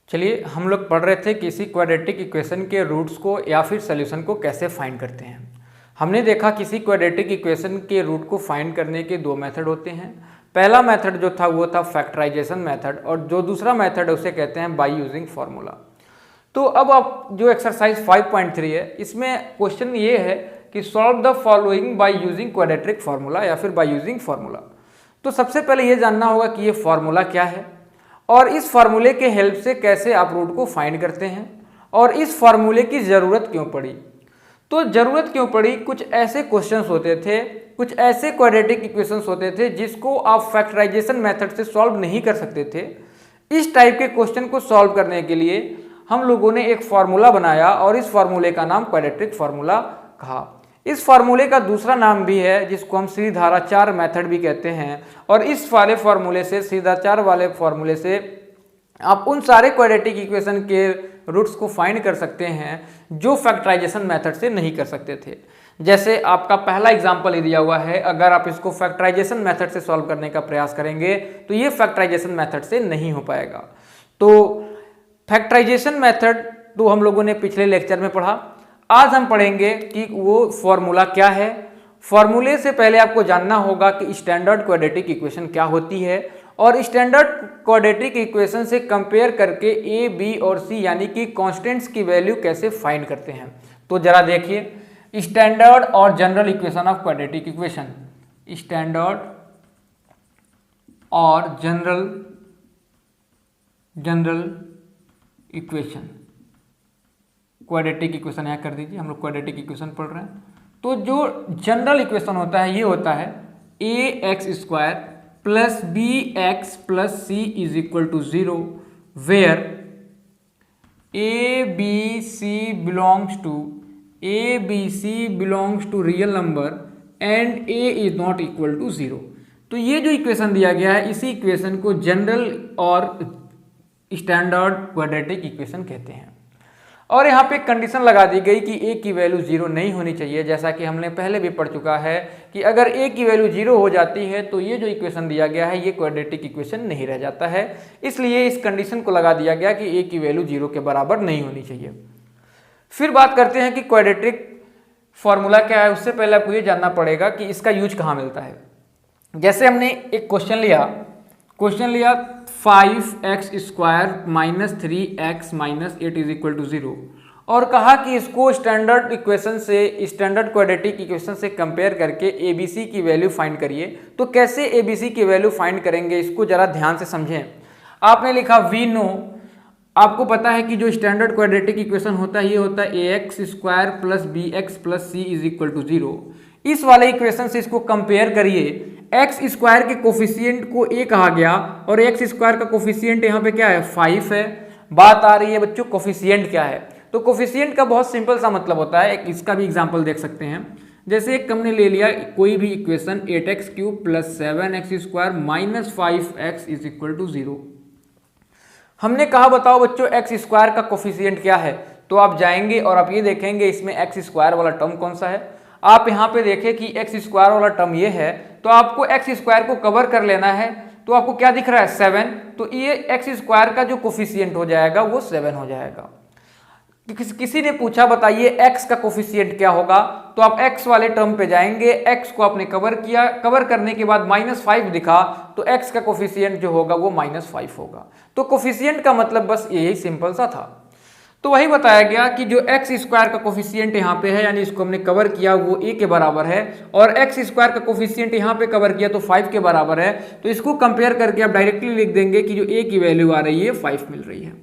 चलिए हम लोग पढ़ रहे थे किसी क्वाड्रेटिक इक्वेशन के रूट्स को या फिर सोल्यूशन को कैसे फाइंड करते हैं। हमने देखा किसी क्वाड्रेटिक इक्वेशन के रूट को फाइंड करने के दो मेथड होते हैं। पहला मेथड जो था वो था फैक्टराइजेशन मेथड और जो दूसरा मेथड है उसे कहते हैं बाय यूजिंग फार्मूला। तो अब आप जो एक्सरसाइज 5.3 है इसमें क्वेश्चन ये है कि solve the following by using quadratic formula या फिर बाय यूजिंग फार्मूला। तो सबसे पहले ये जानना होगा कि ये फार्मूला क्या है और इस फार्मूले के हेल्प से कैसे आप रूट को फाइंड करते हैं और इस फार्मूले की ज़रूरत क्यों पड़ी। तो ज़रूरत क्यों पड़ी, कुछ ऐसे क्वेश्चंस होते थे, कुछ ऐसे क्वाड्रेटिक इक्वेशंस होते थे जिसको आप फैक्टराइजेशन मेथड से सॉल्व नहीं कर सकते थे। इस टाइप के क्वेश्चन को सॉल्व करने के लिए हम लोगों ने एक फार्मूला बनाया और इस फार्मूले का नाम क्वाड्रेटिक फार्मूला कहा। इस फार्मूले का दूसरा नाम भी है जिसको हम सीधाचार मेथड भी कहते हैं और इस वाले फार्मूले से, सीधाचार वाले फार्मूले से आप उन सारे क्वाड्रेटिक इक्वेशन के रूट्स को फाइंड कर सकते हैं जो फैक्टराइजेशन मेथड से नहीं कर सकते थे। जैसे आपका पहला एग्जांपल ये दिया हुआ है, अगर आप इसको फैक्टराइजेशन मेथड से सॉल्व करने का प्रयास करेंगे तो ये फैक्टराइजेशन मेथड से नहीं हो पाएगा। तो फैक्टराइजेशन मेथड तो हम लोगों ने पिछले लेक्चर में पढ़ा। आज हम पढ़ेंगे कि वो फॉर्मूला क्या है। फॉर्मूले से पहले आपको जानना होगा कि स्टैंडर्ड क्वाड्रेटिक इक्वेशन क्या होती है और स्टैंडर्ड क्वाड्रेटिक इक्वेशन से कंपेयर करके ए, बी और सी यानी कि कांस्टेंट्स की वैल्यू कैसे फाइंड करते हैं। तो जरा देखिए, स्टैंडर्ड और general equation of quadratic equation, standard और जनरल इक्वेशन, क्वाड्रेटिक इक्वेशन यहाँ कर दीजिए, हम लोग क्वाड्रेटिक इक्वेशन पढ़ रहे हैं। तो जो जनरल इक्वेशन होता है ये होता है A x square plus B x plus C is equal to 0 where A B C belongs to real number and A is not equal to 0। तो ये जो इक्वेशन दिया गया है इसी इक्वेशन को जनरल और स्टैंडर्ड क्वाड्रेटिक इक्वेशन कहते हैं। और यहाँ पे कंडीशन लगा दी गई कि ए की वैल्यू 0 नहीं होनी चाहिए, जैसा कि हमने पहले भी पढ़ चुका है कि अगर ए की वैल्यू 0 हो जाती है तो ये जो इक्वेशन दिया गया है ये क्वाड्रेटिक इक्वेशन नहीं रह जाता है। इसलिए इस कंडीशन को लगा दिया गया कि ए की वैल्यू 0 के बराबर नहीं होनी चाहिए। फिर बात करते हैं कि क्वाड्रेटिक फॉर्मूला क्या है। उससे पहले आपको ये जानना पड़ेगा कि इसका यूज कहाँ मिलता है। जैसे हमने एक क्वेश्चन लिया 5x square minus 3x minus 8 is equal to 0 और कहा कि इसको स्टैंडर्ड इक्वेशन से, स्टैंडर्ड क्वाड्रेटिक इक्वेशन से कंपेयर करके ABC की वैल्यू फाइंड करिए। तो कैसे ABC की वैल्यू फाइंड करेंगे इसको जरा ध्यान से समझें। आपने लिखा वी नो, आपको पता है कि जो स्टैंडर्ड क्वाड्रेटिक इक्वेशन होता है ये होता है ax square plus bx plus c is equal to 0। इस वाले इक्वेशन से इसको कंपेयर करिए। एक्स स्क्वायर के कोफिशिएंट को a कहा गया और एक्स स्क्वायर का कोफिशिएंट यहाँ पे क्या है 5 है। बात आ रही है बच्चों कोफिशिएंट क्या है। तो कोफिशिएंट का बहुत सिंपल सा मतलब होता है, इसका भी एग्जांपल देख सकते हैं। जैसे एक हमने ले लिया कोई भी equation 8x cube plus 7x square minus 5x is equal to 0। हमने कहा बताओ बच्चों एक्स स्क्वायर का कोफिशिएंट क्या है। तो आप जाएंगे और आप ये देखेंगे इसमें एक्स स्क्वायर वाला टर्म कौन सा है। आप यहाँ पे देखें कि एक्स स्क्वायर वाला टर्म ये है, तो आपको एक्स स्क्वायर को कवर कर लेना है। तो आपको क्या दिख रहा है 7, तो ये एक्स स्क्वायर का जो कोफिशिएंट हो जाएगा वो 7 हो जाएगा। किसी ने पूछा बताइए एक्स का कोफिशिएंट क्या होगा, तो आप एक्स वाले टर्म पे जाएंगे, एक्स को आपने कवर किया, कवर करने के बाद -5 दिखा तो एक्स का कोफिशिएंट जो होगा वो -5 होगा। तो कोफिशिएंट का मतलब बस यही सिंपल सा था। तो वही बताया गया कि जो एक्स स्क्वायर का कोफिशिएंट यहाँ पे है यानी इसको हमने कवर किया वो a के बराबर है और एक्स स्क्वायर का कोफिशिएंट यहाँ पे कवर किया तो 5 के बराबर है। तो इसको कंपेयर करके आप डायरेक्टली लिख देंगे कि जो a की वैल्यू आ रही है 5 मिल रही है।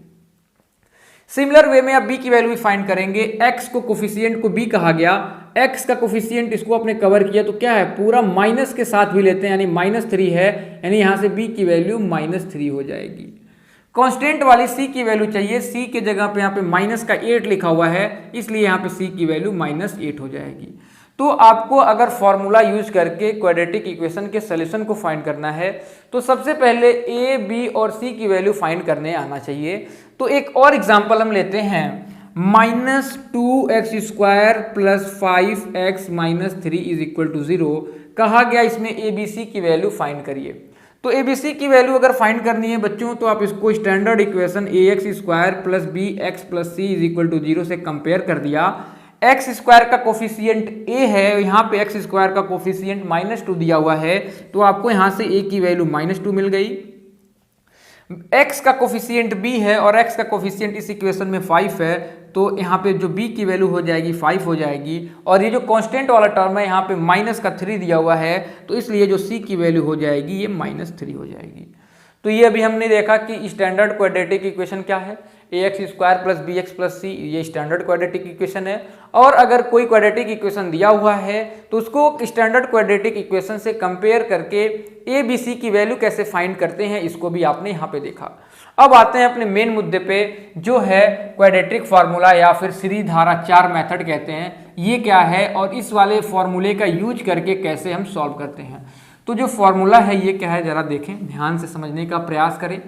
सिमिलर वे में आप b की वैल्यू भी फाइंड करेंगे। x को कोफिशिएंट को b कहा गया, x का कोफिशिएंट इसको आपने कवर किया तो क्या है पूरा माइनस के साथ भी लेते हैं यानी -3 है, यानी यहाँ से b की वैल्यू -3 हो जाएगी। कांस्टेंट वाली c की वैल्यू चाहिए, c के जगह पे यहाँ पे माइनस का 8 लिखा हुआ है इसलिए यहाँ पे c की वैल्यू -8 हो जाएगी। तो आपको अगर फॉर्मूला यूज करके क्वाड्रेटिक इक्वेशन के सॉल्यूशन को फाइंड करना है तो सबसे पहले a, b और c की वैल्यू फाइंड करने आना चाहिए। तो एक और एग्जांपल हम लेते हैं -2x square plus 5x minus 3 is equal to 0। कहा गया इसमें abc की वैल्यू फाइंड करिए। तो ए बी सी की वैल्यू अगर फाइंड करनी है बच्चों तो आप इसको standard equation a x square plus B x plus C is equal to 0 से कंपेयर कर दिया। एक्स स्क्वायर का कोफिशिएंट ए है, यहाँ पे एक्स स्क्वायर का कोफिशिएंट -2 दिया हुआ है, तो आपको यहाँ से ए की वैल्यू -2 मिल गई। एक्स का कोफिशिएंट बी है और एक्स का कोफिशिएंट इस इक्वेशन में 5 है, तो यहाँ पे जो b की वैल्यू हो जाएगी 5 हो जाएगी। और ये जो कांस्टेंट वाला टर्म है यहाँ पे -3 दिया हुआ है, तो इसलिए जो c की वैल्यू हो जाएगी ये -3 हो जाएगी। तो ये अभी हमने देखा कि स्टैंडर्ड क्वाड्रेटिक इक्वेशन क्या है, A x square plus B x plus C, ये स्टैंडर्ड क्वाड्रेटिक इक्वेशन है। और अगर कोई क्वाड्रेटिक इक्वेशन दिया हुआ है तो उसको स्टैंडर्ड क्वाड्रेटिक इक्वेशन से कंपेयर करके ए बी सी की वैल्यू कैसे फाइंड करते हैं, इसको भी आपने यहाँ पे देखा। अब आते हैं अपने मेन मुद्दे पे, जो है क्वाड्रेटिक फार्मूला या फिर श्रीधाराचार मेथड कहते हैं, ये क्या है और इस वाले फॉर्मूले का यूज करके कैसे हम सॉल्व करते हैं। तो जो फॉर्मूला है ये क्या है, जरा देखें, ध्यान से समझने का प्रयास करें।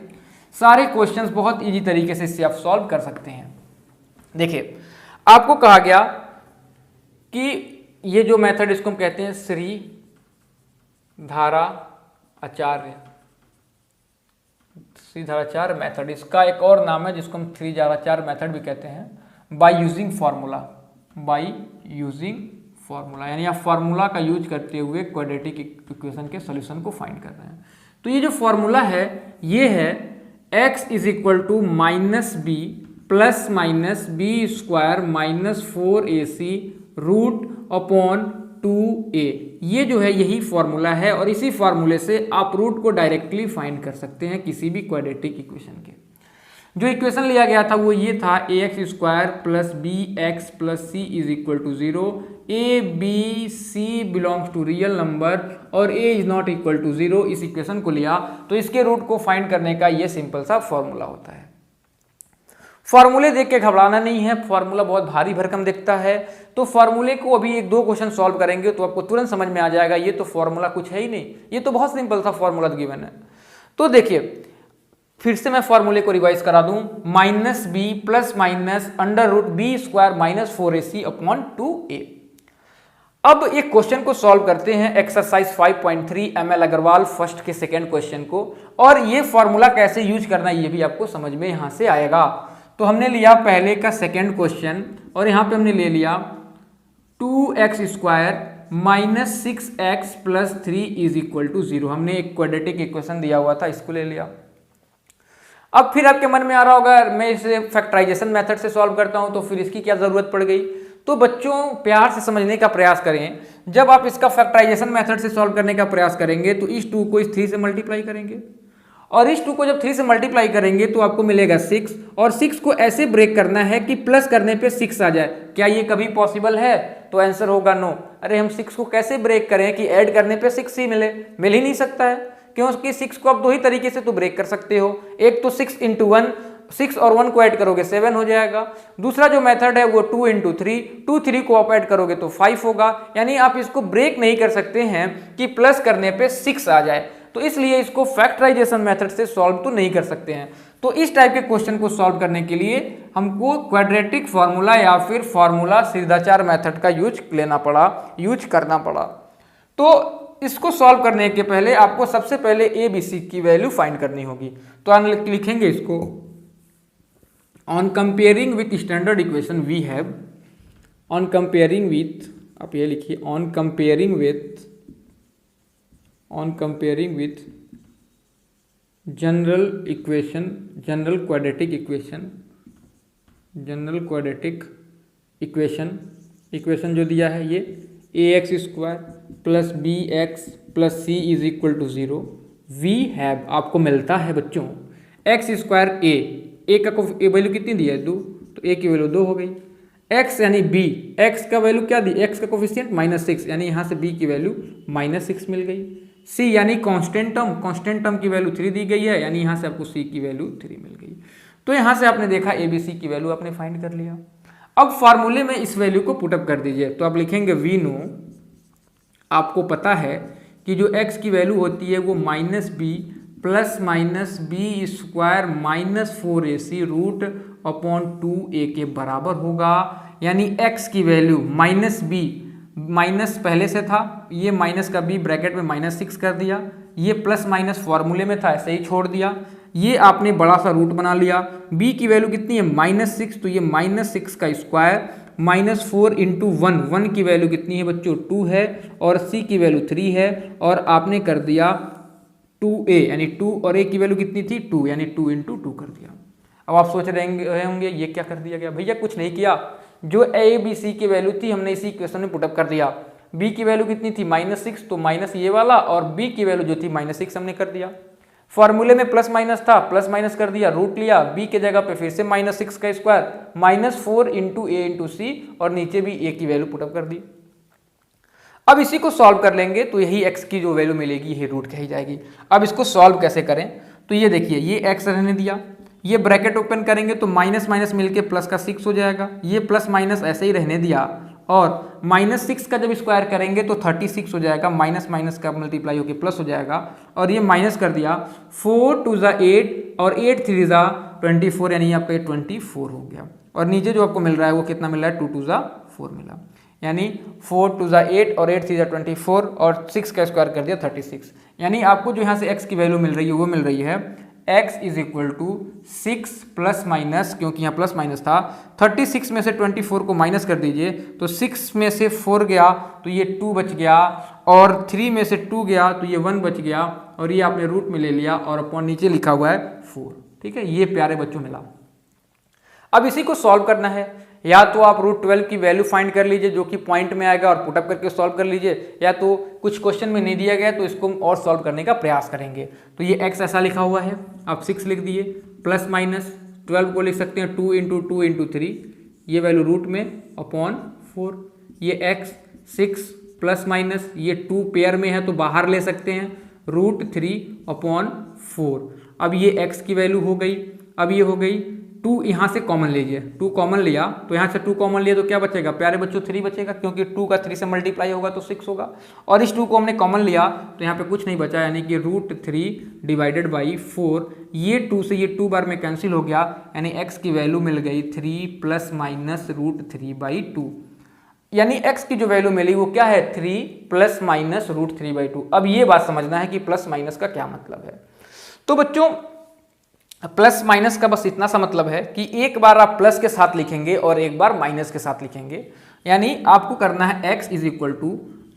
सारे क्वेश्चंस बहुत इजी तरीके से इससे आप सॉल्व कर सकते हैं। देखिए, आपको कहा गया कि ये जो मेथड इसको हम कहते हैं श्रीधाराचार मेथड, इसका एक और नाम है जिसको हम श्रीधाराचार मेथड भी कहते हैं, बाय यूजिंग फार्मूला, यानी आप फार्मूला का यूज करते हुए क्वाड्रेटिक इक्वेशन के सॉल्यूशन को फाइंड कर रहे हैं। तो ये जो फार्मूला है ये है x is equal to -b plus minus b square -4ac root upon 2a, ये जो है यही फॉर्मूला है। और इसी फॉर्मूले से आप रूट को डायरेक्टली फाइंड कर सकते हैं किसी भी क्वाड्रेटिक इक्वेशन के। जो इक्वेशन लिया गया था वो ये था a x square plus B x plus C is equal to 0, a B C belongs to real number और a is not equal to 0। इस इक्वेशन को लिया तो इसके रूट को फाइंड करने का ये सिंपल सा फॉर्मूला होता है। फॉर्मूले देख के घबराना नहीं है, फॉर्मूला बहुत भारी भरकम दिखता है, तो फॉर्मूले को अभी 1-2 क्वेश्चन सॉल्व करेंगे तो आपको तुरंत समझ में आ जाएगा ये तो फॉर्मूला कुछ है ही नहीं, ये तो बहुत सिंपल सा फॉर्मूला गिवन है। तो देखिए फिर से मैं फॉर्मूले को रिवाइज करा दूं, -b plus minus under root b square -4ac upon 2a। अब एक क्वेश्चन को सॉल्व करते हैं, एक्सरसाइज 5.3 ML अग्रवाल फर्स्ट के सेकेंड क्वेश्चन को, और ये फॉर्मूला कैसे यूज करना है ये भी आपको समझ में यहां से आएगा। तो हमने लिया पहले का सेकेंड क्वेश्चन और यहां पे हमने ले लिया 2x square -6x plus 3 is equal to 0। हमने एक क्वाड्रेटिक इक्वेशन दिया हुआ था, इसको ले लिया। अब फिर आपके मन में आ रहा होगा मैं इसे फैक्टराइजेशन मेथड से सॉल्व करता हूं तो फिर इसकी क्या जरूरत पड़ गई। तो बच्चों प्यार से समझने का प्रयास करें, जब आप इसका फैक्टराइजेशन मेथड से सॉल्व करने का प्रयास करेंगे तो इस 2 को इस 3 से मल्टीप्लाई करेंगे और इस 2 को जब 3 से मल्टीप्लाई करेंगे तो आपको मिलेगा 6, और 6 को ऐसे ब्रेक करना है कि प्लस करने पे 6 आ जाए। क्या ये कभी पॉसिबल है? तो आंसर होगा नो। अरे हम 6 को कैसे ब्रेक करें कि ऐड करने पे 6 ही मिल ही नहीं सकता है, क्योंकि 6 को आप 2 ही तरीके से तो ब्रेक कर सकते हो। एक तो 6 × 1, 6 और 1 को ऐड करोगे 7 हो जाएगा। दूसरा जो मेथड है वो 2 × 3, 2 3 को आप ऐड करोगे तो 5 होगा। यानी आप इसको ब्रेक नहीं कर सकते हैं कि प्लस करने पे 6 आ जाए, तो इसलिए इसको फैक्टराइजेशन मेथड से सॉल्व तो नहीं कर सकते हैं। तो इस टाइप के क्वेश्चन को सॉल्व करने के लिए हमको क्वाड्रेटिक फार्मूला या फिर फार्मूला श्रीधाराचार मेथड का यूज करना पड़ा। तो इसको सॉल्व करने के पहले आपको सबसे पहले ए बी सी की वैल्यू फाइंड करनी होगी। तो लिखेंगे इसको, on comparing with standard equation we have, on comparing with, आप ये लिखिए, on comparing with general quadratic equation जो दिया है ये a x square plus B x plus C is equal to 0, we have आपको मिलता है बच्चों एक्स स्क्वायर ए का वैल्यू कितनी दी है 2, तो ए की वैल्यू 2 हो गई। एक्स यानी बी, एक्स का वैल्यू क्या दी, एक्स का कोफिशिएंट -6, यानी यहाँ से बी की वैल्यू -6 मिल गई। सी यानी कांस्टेंट टर्म की वैल्यू 3 दी गई है, यानी यहाँ से आपको सी की वैल्यू 3 मिल गई। तो यहाँ से आपने देखा ए बी सी की वैल्यू आपने फाइंड कर लिया। अब फार्मूले में इस वैल्यू को पुटअप कर दीजिए, तो आप लिखेंगे वी नो, आपको पता है कि जो x की वैल्यू होती है वो -b plus minus b square -4ac root upon 2a के बराबर होगा। यानी x की वैल्यू -b, माइनस पहले से था, ये माइनस का b ब्रैकेट में -6 कर दिया, ये प्लस माइनस फॉर्मूले में था, ऐसे ही छोड़ दिया। ये आपने बड़ा सा रूट बना लिया। b की वैल्यू कितनी है -6, तो ये -6 का स्क्वायर -4 इंटू 1, 1 की वैल्यू कितनी है बच्चों 2 है, और c की वैल्यू 3 है, और आपने कर दिया 2a यानी 2, और a की वैल्यू कितनी थी 2 यानी 2 इंटू 2 कर दिया। अब आप सोच रहे होंगे ये क्या कर दिया गया, भैया कुछ नहीं किया, जो a b c की वैल्यू थी हमने इसी इक्वेशन में पुटअप कर दिया। b की वैल्यू कितनी थी -6, तो माइनस ये वाला, और b की वैल्यू जो थी -6 हमने कर दिया। फॉर्मूले में प्लस माइनस था, प्लस माइनस कर दिया, रूट लिया, b के जगह पे फिर से -6 का स्क्वायर -4 इंटू a इंटू सी, और नीचे भी a की वैल्यू पुटअप कर दी। अब इसी को सॉल्व कर लेंगे तो यही x की जो वैल्यू मिलेगी यही रूट कही जाएगी। अब इसको सॉल्व कैसे करें, तो ये देखिए ये x रहने दिया, ये ब्रैकेट ओपन करेंगे तो माइनस माइनस मिलके प्लस का 6 हो जाएगा, ये प्लस माइनस ऐसे ही रहने दिया, और -6 का जब स्क्वायर करेंगे तो 36 हो जाएगा, माइनस माइनस का मल्टीप्लाई होकर प्लस हो जाएगा, और ये माइनस कर दिया, 4 2 ज़ा 8 और 8 3 ज़ा 24 यानी यहाँ पे 24 हो गया, और नीचे जो आपको मिल रहा है वो कितना मिल रहा है 2 2 ज़ा 4 मिला, यानी 4 2 ज़ा 8 और 8 3 ज़ा 24 और 6 का स्क्वायर कर दिया 36। यानी आपको जो यहाँ से x की वैल्यू मिल रही है वो मिल रही है x is equal to 6 plus minus, क्योंकि यहाँ प्लस माइनस था, 36 में से 24 को माइनस कर दीजिए तो 6 में से 4 गया तो ये 2 बच गया, और 3 में से 2 गया तो ये 1 बच गया, और ये आपने रूट में ले लिया, और अपॉन नीचे लिखा हुआ है 4। ठीक है, ये प्यारे बच्चों मिला। अब इसी को सॉल्व करना है, या तो आप √12 की वैल्यू फाइंड कर लीजिए जो कि पॉइंट में आएगा और पुटअप करके सॉल्व कर लीजिए, या तो कुछ क्वेश्चन में नहीं दिया गया तो इसको और सॉल्व करने का प्रयास करेंगे। तो ये x ऐसा लिखा हुआ है, आप 6 लिख दिए, प्लस माइनस 12 को लिख सकते हैं 2 इंटू 2 इंटू 3, ये वैल्यू रूट में अपॉन 4, ये x 6 प्लस माइनस ये 2 पेयर में है तो बाहर ले सकते हैं, √3 अपॉन 4। अब ये x की वैल्यू हो गई, अब ये हो गई 2 यहाँ से कॉमन लीजिए, 2 कॉमन लिया तो यहाँ से 2 कॉमन लिया तो क्या बचेगा प्यारे बच्चों 3 बचेगा, क्योंकि 2 का 3 से मल्टीप्लाई होगा तो 6 होगा, और इस 2 को हमने कॉमन लिया तो यहाँ पे कुछ नहीं बचा, यानी कि √3 डिवाइडेड बाई 4, ये 2 से ये 2 बार में कैंसिल हो गया, यानी x की वैल्यू मिल गई 3 प्लस माइनस √3/2, यानी x की जो वैल्यू मिली वो क्या है 3 प्लस माइनस √3/2। अब ये बात समझना है कि प्लस माइनस का क्या मतलब है। तो बच्चों प्लस माइनस का बस इतना सा मतलब है कि एक बार आप प्लस के साथ लिखेंगे और एक बार माइनस के साथ लिखेंगे, यानी आपको करना है x इज इक्वल टू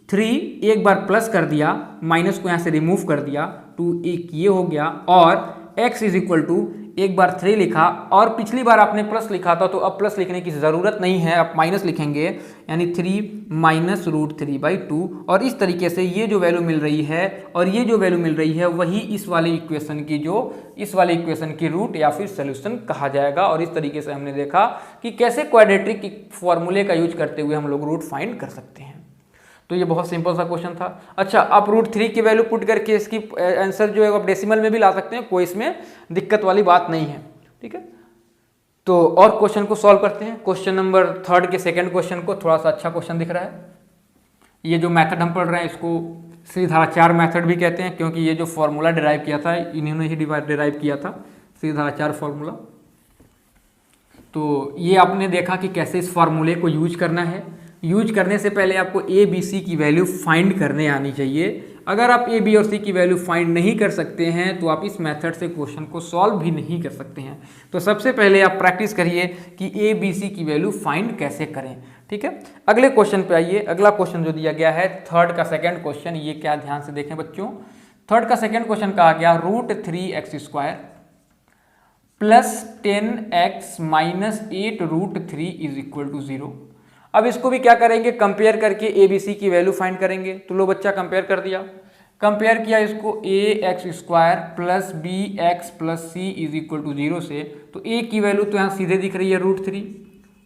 3, एक बार प्लस कर दिया, माइनस को यहाँ से रिमूव कर दिया, 2 एक ये हो गया, और x इज इक्वल टू एक बार 3 लिखा, और पिछली बार आपने प्लस लिखा था तो अब प्लस लिखने की ज़रूरत नहीं है, आप माइनस लिखेंगे, यानी 3 माइनस √3/2, और इस तरीके से ये जो वैल्यू मिल रही है और ये जो वैल्यू मिल रही है वही इस वाले इक्वेशन की रूट या फिर सोल्यूशन कहा जाएगा। और इस तरीके से हमने देखा कि कैसे क्वाड्रेटिक फॉर्मूले का यूज करते हुए हम लोग रूट फाइंड कर सकते हैं। तो ये बहुत सिंपल सा क्वेश्चन था। अच्छा, आप √3 की वैल्यू पुट करके इसकी आंसर जो है आप डेसिमल में भी ला सकते हैं, कोई इसमें दिक्कत वाली बात नहीं है। ठीक है, तो और क्वेश्चन को सॉल्व करते हैं। क्वेश्चन नंबर 3 के सेकंड क्वेश्चन को थोड़ा सा अच्छा क्वेश्चन दिख रहा है। ये जो मेथड हम पढ़ रहे हैं इसको सीधाचार मेथड भी कहते हैं, क्योंकि ये जो फॉर्मूला डिराइव किया था इन्होंने ही डिराइव किया था, सीधाचार फॉर्मूला। तो ये आपने देखा कि कैसे इस फार्मूले को यूज करना है। यूज करने से पहले आपको ए बी सी की वैल्यू फाइंड करने आनी चाहिए। अगर आप ए बी और सी की वैल्यू फाइंड नहीं कर सकते हैं तो आप इस मेथड से क्वेश्चन को सॉल्व भी नहीं कर सकते हैं। तो सबसे पहले आप प्रैक्टिस करिए कि ए बी सी की वैल्यू फाइंड कैसे करें। ठीक है, अगले क्वेश्चन पे आइए। अगला क्वेश्चन जो दिया गया है 3rd का सेकेंड क्वेश्चन, ये क्या ध्यान से देखें बच्चों। 3rd का सेकेंड क्वेश्चन कहा गया √3x² plus 10x minus 8√3 is equal to 0। अब इसको भी क्या करेंगे, कंपेयर करके ए बी सी की वैल्यू फाइंड करेंगे। तो लो बच्चा कंपेयर कर दिया, कंपेयर किया इसको ax² plus bx plus c is equal to 0 से। तो a की वैल्यू तो यहाँ सीधे दिख रही है √3,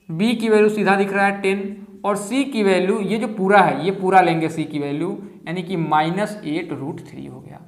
b की वैल्यू सीधा दिख रहा है 10, और c की वैल्यू ये जो पूरा है ये पूरा लेंगे c की वैल्यू, यानी कि -8√3 हो गया।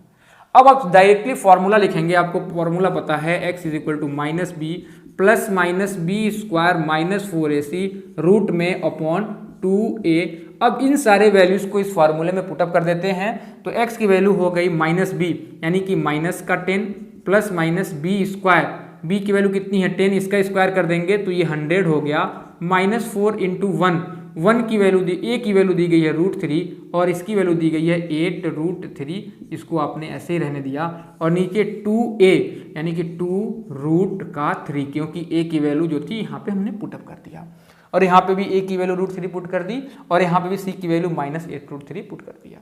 अब आप डायरेक्टली फॉर्मूला लिखेंगे, आपको फॉर्मूला पता है x is equal to -b plus minus b² minus 4ac root में अपॉन 2a। अब इन सारे वैल्यूज को इस फार्मूले में पुटअप कर देते हैं। तो x की वैल्यू हो गई -b यानी कि माइनस का 10 प्लस माइनस b², b की वैल्यू कितनी है 10, इसका स्क्वायर कर देंगे तो ये 100 हो गया, -4 इंटू 1, 1 की वैल्यू ए की वैल्यू दी गई है √3 और इसकी वैल्यू दी गई है 8√3, इसको आपने ऐसे ही रहने दिया। और नीचे 2a यानी कि 2√3, क्योंकि a की वैल्यू जो थी यहाँ पे हमने पुटअप कर दिया, और यहाँ पे भी a की वैल्यू √3 पुट कर दी, और यहाँ पे भी c की वैल्यू -8√3 पुट कर दिया।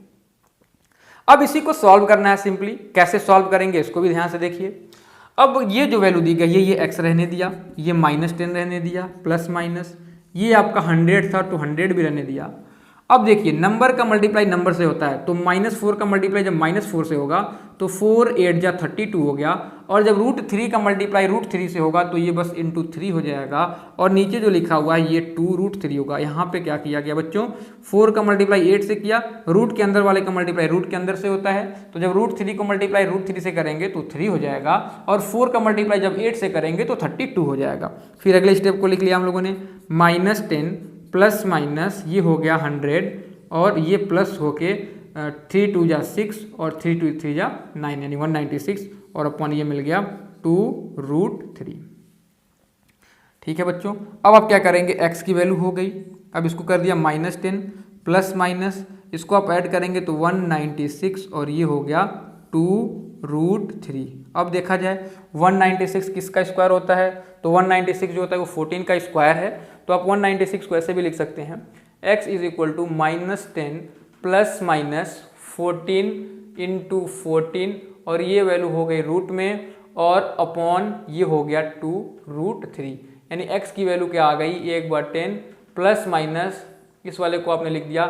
अब इसी को सॉल्व करना है सिंपली। कैसे सॉल्व करेंगे इसको भी ध्यान से देखिए। अब ये जो वैल्यू दी गई है ये x रहने दिया, ये -10 रहने दिया, प्लस माइनस ये आपका 100 था तो 100 भी रहने दिया। अब देखिए नंबर का मल्टीप्लाई नंबर से होता है, तो -4 का मल्टीप्लाई जब -4 से होगा तो 4 8 जा 32 हो गया, और जब √3 का मल्टीप्लाई √3 से होगा तो ये बस इंटू 3 हो जाएगा, और नीचे जो लिखा हुआ है ये 2√3 होगा। यहाँ पे क्या किया गया बच्चों, 4 का मल्टीप्लाई 8 से किया, रूट के अंदर वाले का मल्टीप्लाई रूट के अंदर से होता है, तो जब √3 को मल्टीप्लाई √3 से करेंगे तो 3 हो जाएगा, और 4 का मल्टीप्लाई जब 8 से करेंगे तो 32 हो जाएगा। फिर अगले स्टेप को लिख लिया हम लोगों ने, -10 प्लस माइनस ये हो गया 100, और ये प्लस होके 3 2 जा 6 और 3 2 3 जा 9 यानी 196, और अपन ये मिल गया 2√3। ठीक है बच्चों, अब आप क्या करेंगे, x की वैल्यू हो गई, अब इसको कर दिया -10 प्लस माइनस, इसको आप ऐड करेंगे तो 196, और ये हो गया 2√3। अब देखा जाए 196 किसका स्क्वायर होता है, तो 196 जो होता है वो 14 का स्क्वायर है, तो आप 196 को ऐसे भी लिख सकते हैं, x is equal to -10 plus minus 14 into 14, और ये वैल्यू हो गई रूट में, और अपॉन ये हो गया 2√3, यानी x की वैल्यू क्या आ गई, 1/10 प्लस माइनस इस वाले को आपने लिख दिया,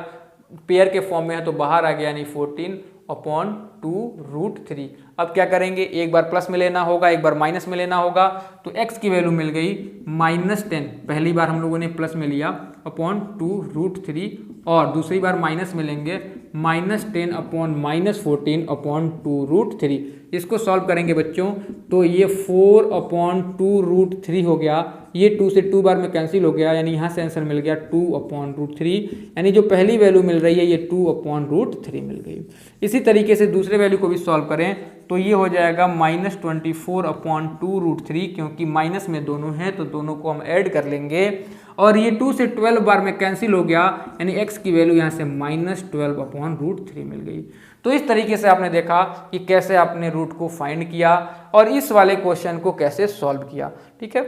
पेयर के फॉर्म में है तो बाहर आ गया, यानी 14 अपॉन 2√3। अब क्या करेंगे, एक बार प्लस में लेना होगा, एक बार माइनस में लेना होगा, तो x की वैल्यू मिल गई -10, पहली बार हम लोगों ने प्लस में लिया, अपॉन 2√3, और दूसरी बार माइनस में लेंगे, -10 अपॉन -14 अपॉन 2√3। इसको सॉल्व करेंगे बच्चों तो ये 4 अपॉन 2√3 हो गया, ये 2 से 2 बार में कैंसिल हो गया, यानी यहाँ से आंसर मिल गया 2 अपॉन √3, यानी जो पहली वैल्यू मिल रही है ये 2 अपॉन √3 मिल गई। इसी तरीके से दूसरे वैल्यू को भी सॉल्व करें तो ये हो जाएगा -24 अपॉन 2√3, क्योंकि माइनस में दोनों हैं तो दोनों को हम ऐड कर लेंगे, और ये 2 से 12 बार में कैंसिल हो गया, यानी x की वैल्यू यहाँ से -12 अपॉन √3 मिल गई। तो इस तरीके से आपने देखा कि कैसे आपने रूट को फाइंड किया और इस वाले क्वेश्चन को कैसे सॉल्व किया। ठीक है,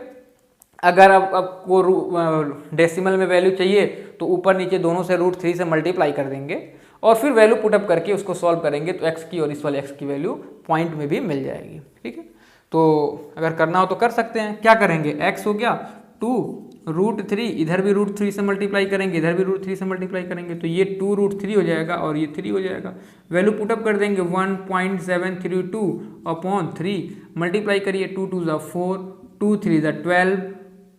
अगर आपको डेसिमल में वैल्यू चाहिए तो ऊपर नीचे दोनों से √3 से मल्टीप्लाई कर देंगे, और फिर वैल्यू पुटअप करके उसको सॉल्व करेंगे तो x की और इस वाले x की वैल्यू पॉइंट में भी मिल जाएगी। ठीक है, तो अगर करना हो तो कर सकते हैं। क्या करेंगे, x हो गया 2√3, इधर भी √3 से मल्टीप्लाई करेंगे, इधर भी √3 से मल्टीप्लाई करेंगे, तो ये 2√3 हो जाएगा और ये 3 हो जाएगा। वैल्यू पुटअप कर देंगे 1.732 अपॉन 3, मल्टीप्लाई करिए 2 2 ज़ा 4, 2 3 ज़ा 12,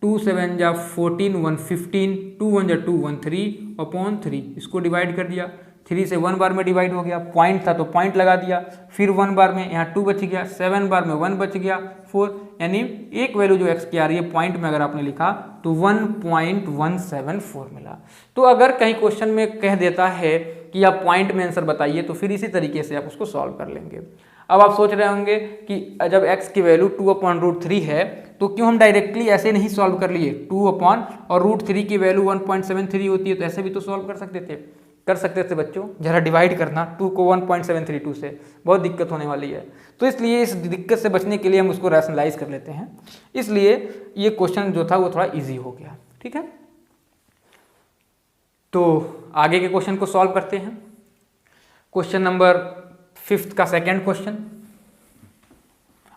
2 7 जा 14, 1 15, 2 1 जा 2 1 3 अपॉन 3, इसको डिवाइड कर दिया, 3 से 1 बार में डिवाइड हो गया, पॉइंट था तो पॉइंट लगा दिया, फिर 1 बार में यहाँ 2 बच गया, 7 बार में 1 बच गया 4, यानी एक वैल्यू जो x की आ रही है पॉइंट में अगर आपने लिखा तो 1.174 मिला। तो अगर कहीं क्वेश्चन में कह देता है कि आप पॉइंट में आंसर बताइए तो फिर इसी तरीके से आप उसको सॉल्व कर लेंगे। अब आप सोच रहे होंगे कि जब x की वैल्यू 2 अपॉन √3 है तो क्यों हम डायरेक्टली ऐसे नहीं सॉल्व कर लिए, 2 अपॉन और √3 की वैल्यू 1.73 होती है तो ऐसे भी तो सॉल्व कर सकते थे बच्चों। जरा डिवाइड करना 2 को 1.732 से, बहुत दिक्कत होने वाली है। तो इसलिए इस दिक्कत से बचने के लिए हम उसको रैशनलाइज कर लेते हैं, इसलिए ये क्वेश्चन जो था वो थोड़ा इजी हो गया। ठीक है, तो आगे के क्वेश्चन को सॉल्व करते हैं। क्वेश्चन नंबर 5 का सेकेंड क्वेश्चन।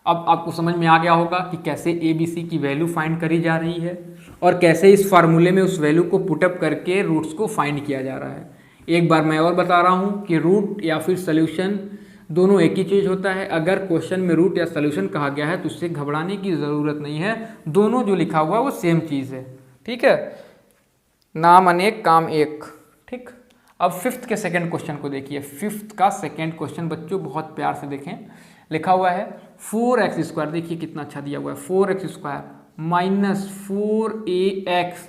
अब आपको समझ में आ गया होगा कि कैसे ABC की वैल्यू फाइंड करी जा रही है और कैसे इस फार्मूले में उस वैल्यू को पुटअप करके रूट्स को फाइंड किया जा रहा है। एक बार मैं और बता रहा हूँ कि रूट या फिर सोल्यूशन दोनों एक ही चीज़ होता है। अगर क्वेश्चन में रूट या सोल्यूशन कहा गया है तो उससे घबराने की ज़रूरत नहीं है, दोनों जो लिखा हुआ है वो सेम चीज़ है। ठीक है, नाम अनेक काम एक। ठीक, अब 5th के सेकंड क्वेश्चन को देखिए। 5th का सेकंड क्वेश्चन बच्चों बहुत प्यार से देखें, लिखा हुआ है 4x², देखिए कितना अच्छा दिया हुआ है, 4x² minus 4ax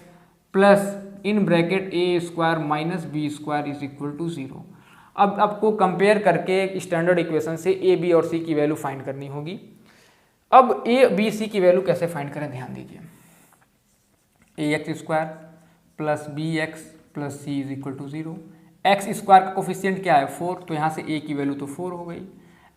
plus in bracket a² minus b² is equal to 0। अब आपको कंपेयर करके स्टैंडर्ड इक्वेशन से a, b और c की वैल्यू फाइंड करनी होगी। अब a, b, c की वैल्यू कैसे फाइंड करें, ध्यान दीजिए। ax² plus bx plus C is equal to 0। X square का कोफिशिएंट क्या है 4, तो यहाँ से ए की वैल्यू तो 4 हो गई।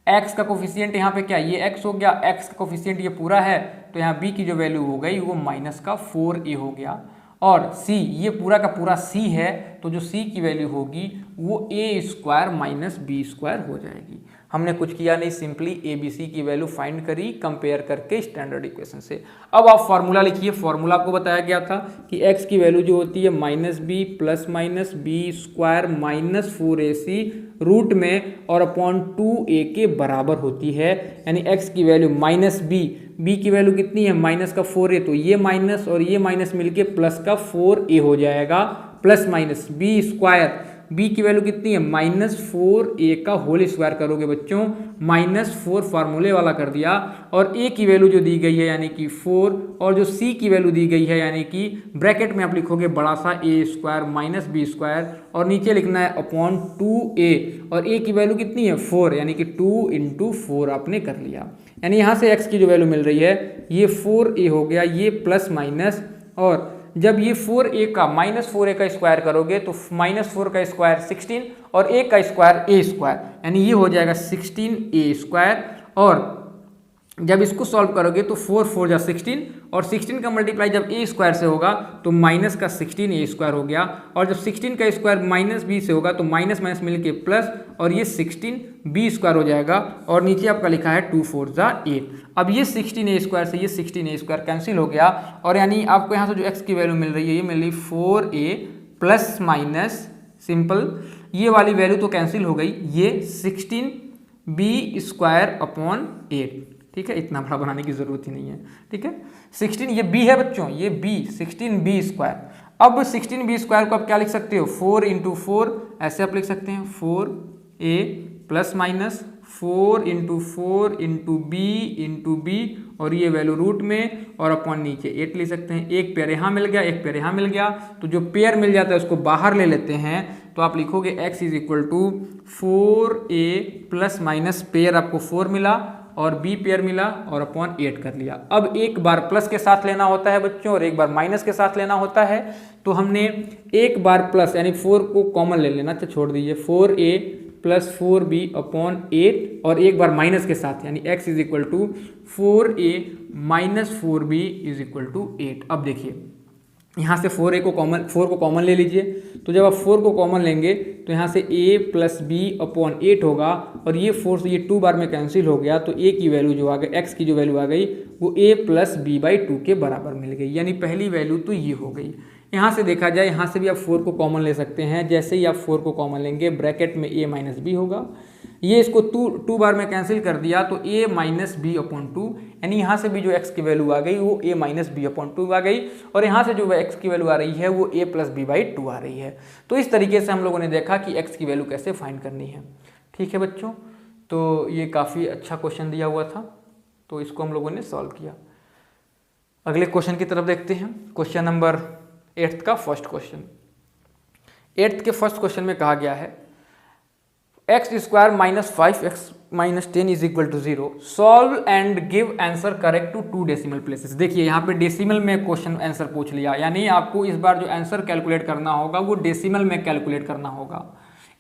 एक्स का कोफिशिएंट यहाँ पे क्या, ये एक्स हो गया, एक्स का कोफिशिएंट ये पूरा है, तो यहाँ बी की जो वैल्यू हो गई वो माइनस का 4a हो गया। और सी ये पूरा का पूरा सी है, तो जो सी की वैल्यू होगी वो ए स्क्वायर माइनस बी स्क्वायर हो जाएगी। हमने कुछ किया नहीं, सिंपली ए बी सी की वैल्यू फाइंड करी कंपेयर करके स्टैंडर्ड इक्वेशन से। अब आप फार्मूला लिखिए। फार्मूला आपको बताया गया था कि एक्स की वैल्यू जो होती है minus b plus minus b square minus 4ac root में और अपॉन 2a के बराबर होती है। यानी एक्स की वैल्यू माइनस बी की वैल्यू कितनी है माइनस का 4a, तो ये माइनस और ये माइनस मिलके प्लस का 4a हो जाएगा, plus minus b square, b की वैल्यू कितनी है माइनस 4a का होल स्क्वायर करोगे बच्चों, माइनस 4 फार्मूले वाला कर दिया, और a की वैल्यू जो दी गई है यानी कि 4, और जो c की वैल्यू दी गई है यानी कि ब्रैकेट में आप लिखोगे बड़ा सा a square minus b square, और नीचे लिखना है अपॉन 2a, और a की वैल्यू कितनी है 4, यानी कि 2 इंटू 4 आपने कर लिया। यानी यहाँ से x की जो वैल्यू मिल रही है ये 4a हो गया, ये प्लस माइनस, और जब ये 4a का माइनस 4a का स्क्वायर करोगे तो माइनस 4 का स्क्वायर 16 और a का स्क्वायर a स्क्वायर, यानी ये हो जाएगा 16a स्क्वायर। और जब इसको सॉल्व करोगे तो 4 4 जा 16, और 16 का मल्टीप्लाई जब a स्क्वायर से होगा तो माइनस का 16a स्क्वायर हो गया, और जब 16 का स्क्वायर माइनस b से होगा तो माइनस माइनस मिलके प्लस, और ये 16b स्क्वायर हो जाएगा, और नीचे आपका लिखा है 2 4 जा 8। अब ये 16a स्क्वायर से ये 16a स्क्वायर कैंसिल हो गया, और यानी आपको यहाँ से जो x की वैल्यू मिल रही है ये मिल रही 4a प्लस माइनस सिंपल, ये वाली वैल्यू तो कैंसिल हो गई, ये 16b स्क्वायर अपॉन 8। ठीक है, इतना बड़ा बनाने की जरूरत ही नहीं है। ठीक है, 16 ये b है बच्चों, ये b 16b स्क्वायर। अब 16b स्क्वायर को आप क्या लिख सकते हो 4 इंटू 4, ऐसे आप लिख सकते हैं 4a plus minus 4 into 4 into b, और ये वैल्यू रूट में और अपॉन नीचे 8 ले सकते हैं। एक पेयर यहाँ मिल गया, एक पेयर यहाँ मिल गया, तो जो पेयर मिल जाता है उसको बाहर ले लेते हैं, तो आप लिखोगे x is equal to 4a plus minus pair आपको 4 मिला और b पेयर मिला और अपॉन 8 कर लिया। अब एक बार प्लस के साथ लेना होता है बच्चों और एक बार माइनस के साथ लेना होता है, तो हमने एक बार प्लस यानी 4 को कॉमन ले लेना, तो छोड़ दीजिए 4a प्लस 4b अपॉन 8, और एक बार माइनस के साथ यानी x is equal to 4a minus 4b is equal to 8। अब देखिए यहाँ से 4 को कॉमन ले लीजिए, तो जब आप 4 को कॉमन लेंगे तो यहाँ से a प्लस बी अपॉन 8 होगा, और ये 4 से ये 2 बार में कैंसिल हो गया, तो a की वैल्यू जो आ गई, x की जो वैल्यू आ गई वो a प्लस बी बाई 2 के बराबर मिल गई। यानी पहली वैल्यू तो ये हो गई। यहाँ से देखा जाए, यहाँ से भी आप 4 को कॉमन ले सकते हैं। जैसे ही आप 4 को कॉमन लेंगे ब्रैकेट में a माइनस बी होगा, ये इसको 2 बार में कैंसिल कर दिया तो a माइनस बी अपॉन 2, यानी यहाँ से भी जो x की वैल्यू आ गई वो a माइनस बी अपॉन 2 आ गई, और यहाँ से जो x की वैल्यू आ रही है वो a प्लस बी बाई 2 आ रही है। तो इस तरीके से हम लोगों ने देखा कि x की वैल्यू कैसे फाइंड करनी है। ठीक है बच्चों, तो ये काफ़ी अच्छा क्वेश्चन दिया हुआ था, तो इसको हम लोगों ने सॉल्व किया। अगले क्वेश्चन की तरफ देखते हैं। क्वेश्चन नंबर 8 का फर्स्ट क्वेश्चन। 8 के फर्स्ट क्वेश्चन में कहा गया है x square minus 5x minus 10 is equal to 0, solve and give answer correct to 2 decimal places. देखिए यहाँ पे डेसिमल में क्वेश्चन आंसर पूछ लिया, यानी आपको इस बार जो आंसर कैलकुलेट करना होगा वो डेसिमल में कैलकुलेट करना होगा।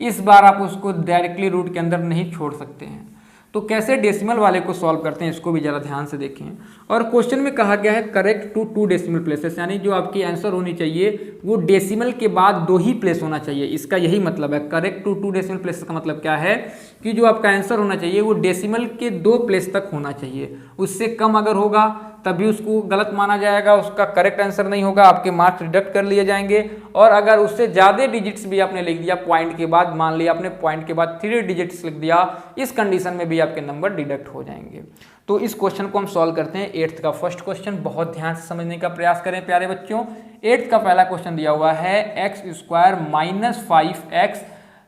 इस बार आप उसको डायरेक्टली रूट के अंदर नहीं छोड़ सकते हैं। तो कैसे डेसिमल वाले को सॉल्व करते हैं इसको भी ज़रा ध्यान से देखें। और क्वेश्चन में कहा गया है करेक्ट टू 2 डेसिमल प्लेसेस, यानी जो आपकी आंसर होनी चाहिए वो डेसिमल के बाद 2 ही प्लेस होना चाहिए। इसका यही मतलब है, करेक्ट टू 2 डेसिमल प्लेसेस का मतलब क्या है कि जो आपका आंसर होना चाहिए वो डेसिमल के 2 प्लेस तक होना चाहिए। उससे कम अगर होगा तभी उसको गलत माना जाएगा, उसका करेक्ट आंसर नहीं होगा, आपके मार्क्स डिडक्ट कर लिए जाएंगे। और अगर उससे ज़्यादा डिजिट्स भी आपने लिख दिया पॉइंट के बाद, मान लिया आपने पॉइंट के बाद 3 डिजिट्स लिख दिया, इस कंडीशन में भी आपके नंबर डिडक्ट हो जाएंगे। तो इस क्वेश्चन को हम सॉल्व करते हैं। 8th का फर्स्ट क्वेश्चन बहुत ध्यान से समझने का प्रयास करें प्यारे बच्चों। 8th का पहला क्वेश्चन दिया हुआ है x square minus 5x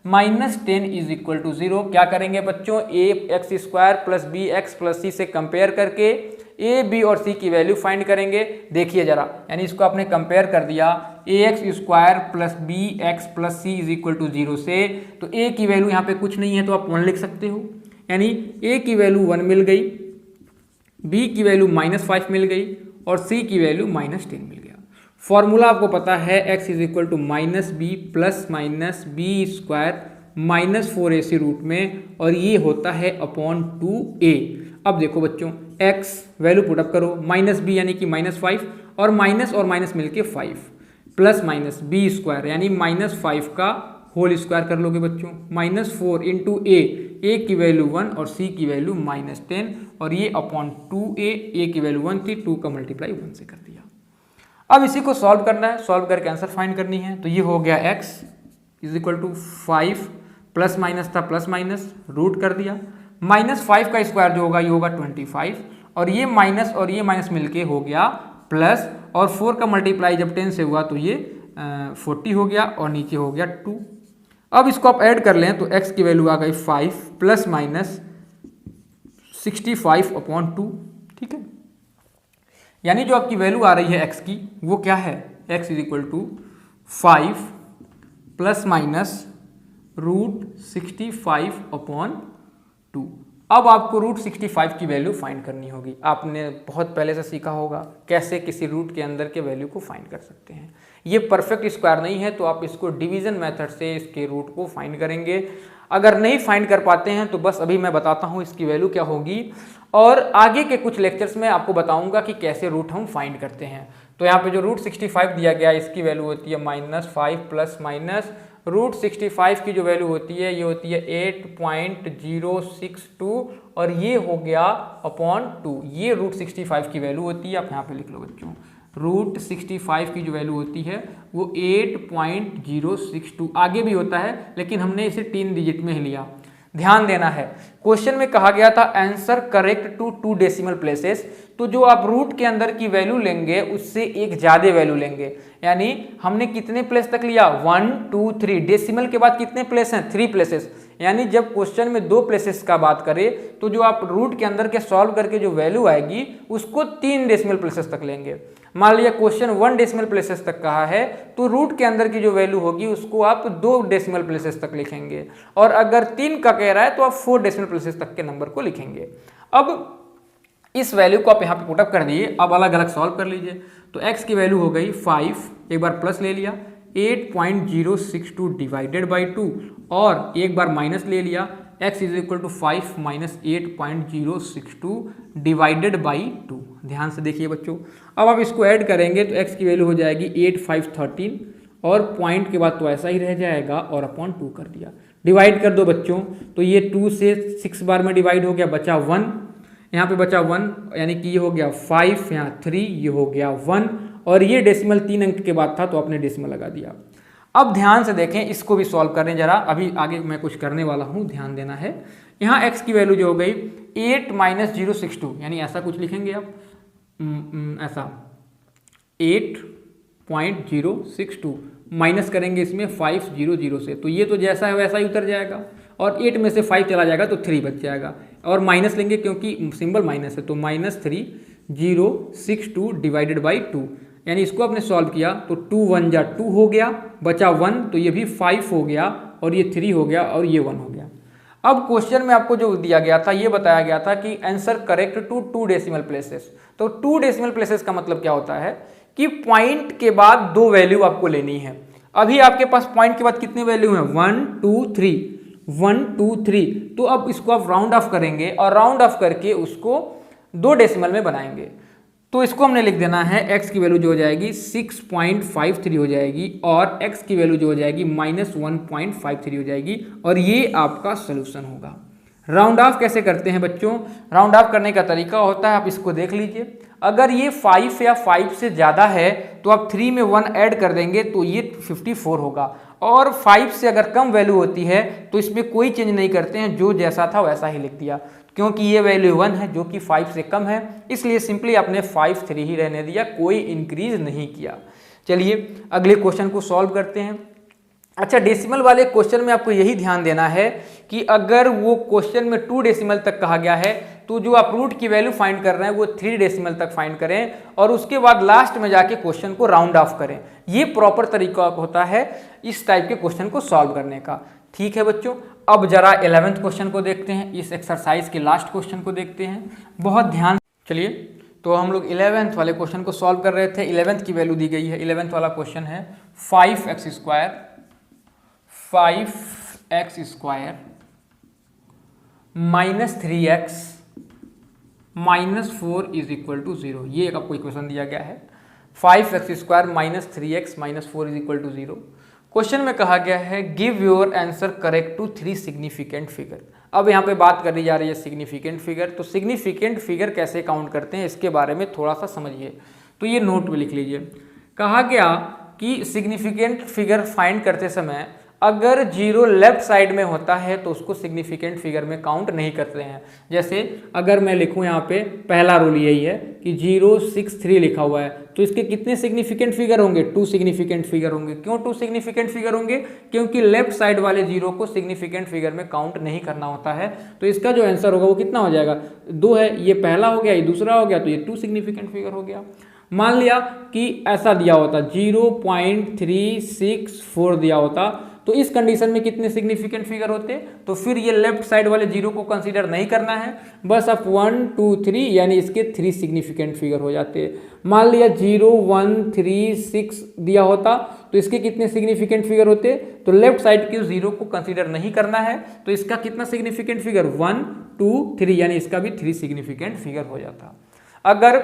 minus 10 is equal to 0। क्या करेंगे बच्चों, a x square plus B x plus c से कंपेयर करके ए बी और सी की वैल्यू फाइंड करेंगे। देखिए जरा, यानी इसको आपने कंपेयर कर दिया a x square plus B x plus C is equal to 0 से, तो ए की वैल्यू यहाँ पे कुछ नहीं है तो आप 1 लिख सकते हो, यानी ए की वैल्यू 1 मिल गई, बी की वैल्यू -5 मिल गई और सी की वैल्यू -10 मिल गया। फॉर्मूला आपको पता है x is equal to minus b plus minus b square minus 4ac root में, और ये होता है अपॉन 2a। अब देखो बच्चों x वैल्यू पुटअप करो, माइनस बी यानी कि -5 और माइनस मिलके 5 प्लस माइनस बी स्क्वायर यानी -5 का होल स्क्वायर कर लोगे बच्चों, -4 इंटू ए की वैल्यू 1 और c की वैल्यू -10 और ये अपॉन 2a की वैल्यू 1 थी, 2 का मल्टीप्लाई 1 से कर दिया। अब इसी को सॉल्व करना है, सॉल्व करके आंसर फाइंड करनी है। तो ये हो गया x is equal to 5 plus minus था प्लस माइनस रूट कर दिया, -5 का स्क्वायर जो होगा ये होगा 25 और ये माइनस मिलके हो गया प्लस, और 4 का मल्टीप्लाई जब 10 से हुआ तो ये 40 हो गया और नीचे हो गया 2। अब इसको आप ऐड कर लें तो x की वैल्यू आ गई 5 प्लस माइनस 65 अपॉन 2, ठीक है। यानी जो आपकी वैल्यू आ रही है x की वो क्या है, x is equal to 5 plus minus root 65 upon 2। अब आपको रूट 65 की वैल्यू फाइंड करनी होगी। आपने बहुत पहले से सीखा होगा कैसे किसी रूट के अंदर के वैल्यू को फाइंड कर सकते हैं। ये परफेक्ट स्क्वायर नहीं है तो आप इसको डिवीजन मेथड से इसके रूट को फाइंड करेंगे। अगर नहीं फाइंड कर पाते हैं तो बस अभी मैं बताता हूँ इसकी वैल्यू क्या होगी, और आगे के कुछ लेक्चर्स में आपको बताऊंगा कि कैसे रूट हम फाइंड करते हैं। तो यहाँ पे जो रूट 65 दिया गया इसकी वैल्यू होती है -5 प्लस माइनस रूट 65 की जो वैल्यू होती है ये होती है 8.062 और ये हो गया अपॉन 2। ये रूट 65 की वैल्यू होती है, आप यहाँ पे लिख लो बच्चों, रूट 65 की जो वैल्यू होती है वो 8.062। आगे भी होता है लेकिन हमने इसे 3 डिजिट में ही लिया। ध्यान देना है, क्वेश्चन में कहा गया था answer correct to 2 decimal places, तो जो आप रूट के अंदर की वैल्यू लेंगे उससे एक ज्यादा वैल्यू लेंगे। यानी हमने कितने प्लेस तक लिया, 1 2 3, डेसिमल के बाद कितने प्लेस हैं, 3 प्लेसेस। यानी जब क्वेश्चन में 2 प्लेसेस का बात करें तो जो आप रूट के अंदर के सॉल्व करके जो वैल्यू आएगी उसको 3 डेसिमल प्लेसेस तक लेंगे। मान लिया क्वेश्चन 1 डेसिमल प्लेसेस तक कहा है तो रूट के अंदर की जो वैल्यू होगी उसको आप 2 डेसिमल प्लेसेस तक लिखेंगे, और अगर 3 का कह रहा है तो आप 4 डेसिमल प्लेसेस तक के नंबर को लिखेंगे। अब इस वैल्यू को आप यहाँ पे पुटअप कर दिए, अब अलग अलग सॉल्व कर लीजिए। तो x की वैल्यू हो गई 5, एक बार प्लस ले लिया, 8.062 डिवाइडेड बाई 2 और एक बार माइनस ले लिया, x is equal to 5 minus 8.062 divided by 2। ध्यान से देखिए बच्चों, अब आप इसको ऐड करेंगे तो x की वैल्यू हो जाएगी 8513 और पॉइंट के बाद तो ऐसा ही रह जाएगा और अपॉन 2 कर दिया। डिवाइड कर दो बच्चों, तो ये 2 से 6 बार में डिवाइड हो गया, बचा 1, यहाँ पे बचा 1 यानी कि ये हो गया 5, यहाँ 3, ये हो गया 1 और ये डेसिमल 3 अंक के बाद था तो आपने डेसिमल लगा दिया। अब ध्यान से देखें, इसको भी सॉल्व करें जरा, अभी आगे मैं कुछ करने वाला हूँ, ध्यान देना है। यहाँ x की वैल्यू जो हो गई 8 माइनस 062, यानी ऐसा कुछ लिखेंगे आप, ऐसा 8.062 माइनस करेंगे इसमें 500 से, तो ये तो जैसा है वैसा ही उतर जाएगा और 8 में से 5 चला जाएगा तो 3 बच जाएगा, और माइनस लेंगे क्योंकि सिंबल माइनस है तो -3062 डिवाइडेड बाई 2, यानी इसको आपने सॉल्व किया तो 2 1 जा 2 हो गया, बचा 1 तो ये भी 5 हो गया और ये 3 हो गया और ये 1 हो गया। अब क्वेश्चन में आपको जो दिया गया था ये बताया गया था कि answer correct to 2 decimal places. तो 2 डेसिमल प्लेसेस का मतलब क्या होता है कि पॉइंट के बाद 2 वैल्यू आपको लेनी है। अभी आपके पास पॉइंट के बाद कितने वैल्यू हैं, 1 2 3, 1 2 3, तो अब इसको आप राउंड ऑफ करेंगे और राउंड ऑफ करके उसको 2 डेसिमल में बनाएंगे। तो इसको हमने लिख देना है, x की वैल्यू जो हो जाएगी 6.53 हो जाएगी और x की वैल्यू जो हो जाएगी -1.53 हो जाएगी, और ये आपका सोल्यूशन होगा। राउंड ऑफ कैसे करते हैं बच्चों, राउंड ऑफ करने का तरीका होता है, आप इसको देख लीजिए। अगर ये 5 या 5 से ज़्यादा है तो आप 3 में 1 ऐड कर देंगे तो ये 54 होगा, और 5 से अगर कम वैल्यू होती है तो इसमें कोई चेंज नहीं करते हैं, जो जैसा था वैसा ही लिख दिया। क्योंकि ये वैल्यू 1 है जो कि 5 से कम है, इसलिए सिंपली आपने 5 3 ही रहने दिया, कोई इंक्रीज नहीं किया। चलिए अगले क्वेश्चन को सॉल्व करते हैं। अच्छा, डेसिमल वाले क्वेश्चन में आपको यही ध्यान देना है कि अगर वो क्वेश्चन में 2 डेसिमल तक कहा गया है तो जो आप रूट की वैल्यू फाइंड कर रहे हैं वो 3 डेसिमल तक फाइंड करें और उसके बाद लास्ट में जाके क्वेश्चन को राउंड ऑफ करें। ये प्रॉपर तरीका होता है इस टाइप के क्वेश्चन को सॉल्व करने का। ठीक है बच्चों, अब जरा 11th क्वेश्चन को देखते हैं, इस एक्सरसाइज के लास्ट क्वेश्चन को देखते हैं बहुत ध्यान। चलिए तो हम लोग 11th वाले क्वेश्चन को सॉल्व कर रहे थे। 11th की वैल्यू दी गई है। 11th वाला क्वेश्चन है 5x square minus 3x minus 4 is equal to 0। ये एक आपको इक्वेशन दिया गया है 5x square minus 3x minus 4 is equal to 0। Question में कहा गया है give your answer correct to 3 significant figure. अब यहाँ पे बात करी जा रही है सिग्निफिकेंट फिगर। तो सिग्निफिकेंट फिगर कैसे काउंट करते हैं इसके बारे में थोड़ा सा समझिए। तो ये नोट में लिख लीजिए। कहा गया कि सिग्निफिकेंट फिगर फाइंड करते समय अगर 0 लेफ्ट साइड में होता है तो उसको सिग्निफिकेंट फिगर में काउंट नहीं करते हैं। जैसे अगर मैं लिखूं यहाँ पे पहला रूल यही है कि 0 6 3 लिखा हुआ है तो इसके कितने सिग्निफिकेंट फिगर होंगे? 2 सिग्निफिकेंट फिगर होंगे। क्यों 2 सिग्निफिकेंट फिगर होंगे? क्योंकि लेफ्ट साइड वाले 0 को सिग्निफिकेंट फिगर में काउंट नहीं करना होता है। तो इसका जो आंसर होगा वो कितना हो जाएगा? 2 है। ये पहला हो गया, ये दूसरा हो गया, तो ये 2 सिग्निफिकेंट फिगर हो गया। मान लिया कि ऐसा दिया होता 0.364 दिया होता तो इस कंडीशन में कितने सिग्निफिकेंट फिगर होते? तो फिर ये लेफ्ट साइड वाले 0 को कंसीडर नहीं करना है, बस आप 1 2 3 यानी इसके 3 सिग्निफिकेंट फिगर हो जाते। मान लिया 0.136 दिया होता तो इसके कितने सिग्निफिकेंट फिगर होते? तो लेफ्ट साइड के 0 को कंसीडर नहीं करना है तो इसका कितना सिग्निफिकेंट फिगर? 1 2 3 यानी इसका भी 3 सिग्निफिकेंट फिगर हो जाता। अगर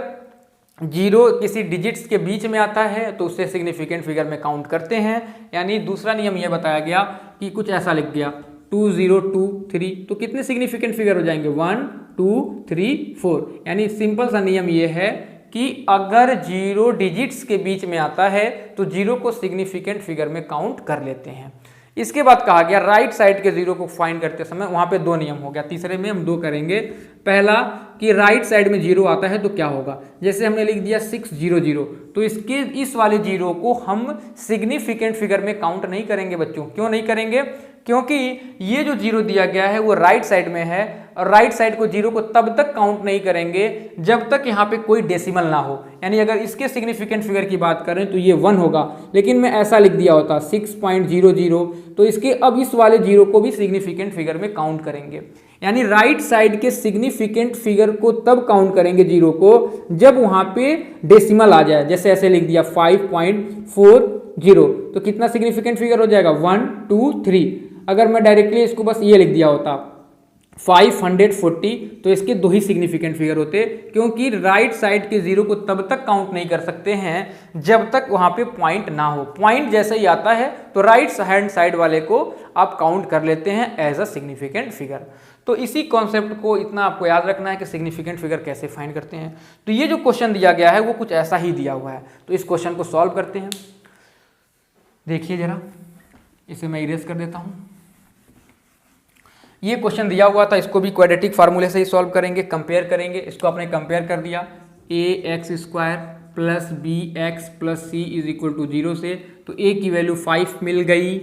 0 किसी डिजिट्स के बीच में आता है तो उससे सिग्निफिकेंट फिगर में काउंट करते हैं। यानी दूसरा नियम यह बताया गया कि कुछ ऐसा लिख दिया 2 0 2 3 तो कितने सिग्निफिकेंट फिगर हो जाएंगे? 1 2 3 4। यानी सिंपल सा नियम यह है कि अगर 0 डिजिट्स के बीच में आता है तो 0 को सिग्निफिकेंट फिगर में काउंट कर लेते हैं। इसके बाद कहा गया राइट साइड के 0 को फाइंड करते समय वहां पे 2 नियम हो गया। तीसरे में हम 2 करेंगे। पहला कि राइट साइड में 0 आता है तो क्या होगा? जैसे हमने लिख दिया 600 तो इसके इस वाले 0 को हम सिग्निफिकेंट फिगर में काउंट नहीं करेंगे बच्चों। क्यों नहीं करेंगे? क्योंकि ये जो 0 दिया गया है वो राइट साइड में है और राइट साइड को 0 को तब तक काउंट नहीं करेंगे जब तक यहाँ पे कोई डेसिमल ना हो। यानी अगर इसके सिग्निफिकेंट फिगर की बात करें तो ये 1 होगा, लेकिन मैं ऐसा लिख दिया होता 6.00 तो इसके अब इस वाले 0 को भी सिग्निफिकेंट फिगर में काउंट करेंगे। यानी राइट साइड के सिग्निफिकेंट फिगर को तब काउंट करेंगे 0 को जब वहां पे डेसिमल आ जाए। जैसे ऐसे लिख दिया 5.40 तो कितना सिग्निफिकेंट फिगर हो जाएगा? 1 2 3। अगर मैं डायरेक्टली इसको बस ये लिख दिया होता 540 तो इसके 2 ही सिग्निफिकेंट फिगर होते, क्योंकि राइट साइड के 0 को तब तक काउंट नहीं कर सकते हैं जब तक वहां पे पॉइंट ना हो। पॉइंट जैसे ही आता है तो राइट हैंड साइड वाले को आप काउंट कर लेते हैं एज अ सिग्निफिकेंट फिगर। तो इसी कॉन्सेप्ट को इतना आपको याद रखना है कि सिग्निफिकेंट फिगर कैसे फाइंड करते हैं। तो ये जो क्वेश्चन दिया गया है वो कुछ ऐसा ही दिया हुआ है। तो इस क्वेश्चन को सॉल्व करते हैं। देखिए जरा, इसे मैं इरेज कर देता हूं। ये क्वेश्चन दिया हुआ था, इसको भी क्वाड्रेटिक फार्मूले से ही सॉल्व करेंगे, कंपेयर करेंगे। इसको आपने कंपेयर कर दिया ax square plus B x plus C is equal to 0 से। तो a की वैल्यू 5 मिल गई,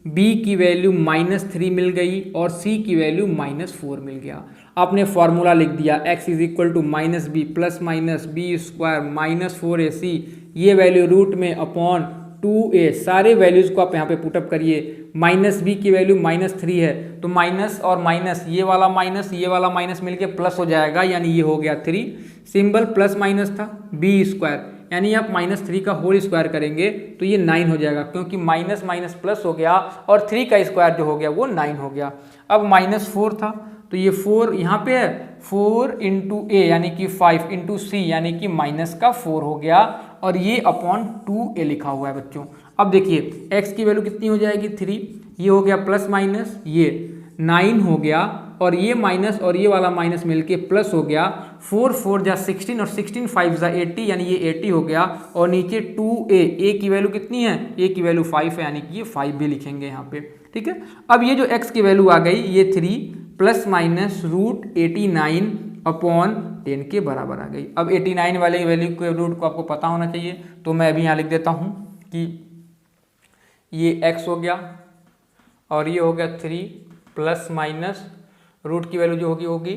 b की वैल्यू -3 मिल गई और c की वैल्यू -4 मिल गया। आपने फॉर्मूला लिख दिया x is equal to -b plus minus b square -4ac, ये वैल्यू रूट में अपॉन 2a। सारे वैल्यूज को आप यहाँ पे पुटअप करिए। -b की वैल्यू -3 है तो माइनस और माइनस, ये वाला माइनस मिलके प्लस हो जाएगा, यानी ये हो गया 3। सिंबल प्लस माइनस था, b स्क्वायर यानी आप -3 का होल स्क्वायर करेंगे तो ये 9 हो जाएगा, क्योंकि माइनस माइनस प्लस हो गया और 3 का स्क्वायर जो हो गया वो 9 हो गया। अब -4 था तो ये 4 यहाँ पे है, 4 इंटू a यानी कि 5 इंटू सी यानी कि -4 हो गया और ये अपॉन 2a लिखा हुआ है बच्चों। अब देखिए x की वैल्यू कितनी हो जाएगी? 3, ये हो गया प्लस माइनस, ये 9 हो गया और ये माइनस और ये वाला माइनस मिलके प्लस हो गया। 4 4 जा 16 और 16 5 जा 80 यानी ये 80 हो गया और नीचे 2a की वैल्यू कितनी है? a की वैल्यू 5 है यानी कि ये 5 भी लिखेंगे यहाँ पे। ठीक है, अब ये जो x की वैल्यू आ गई ये 3 प्लस माइनस रूट 89 अपॉन 10 के बराबर आ गई। अब 89 वाले वैल्यू के रूट को आपको पता होना चाहिए, तो मैं अभी यहाँ लिख देता हूँ कि ये x हो गया और ये हो गया 3 प्लस माइनस रूट की वैल्यू जो होगी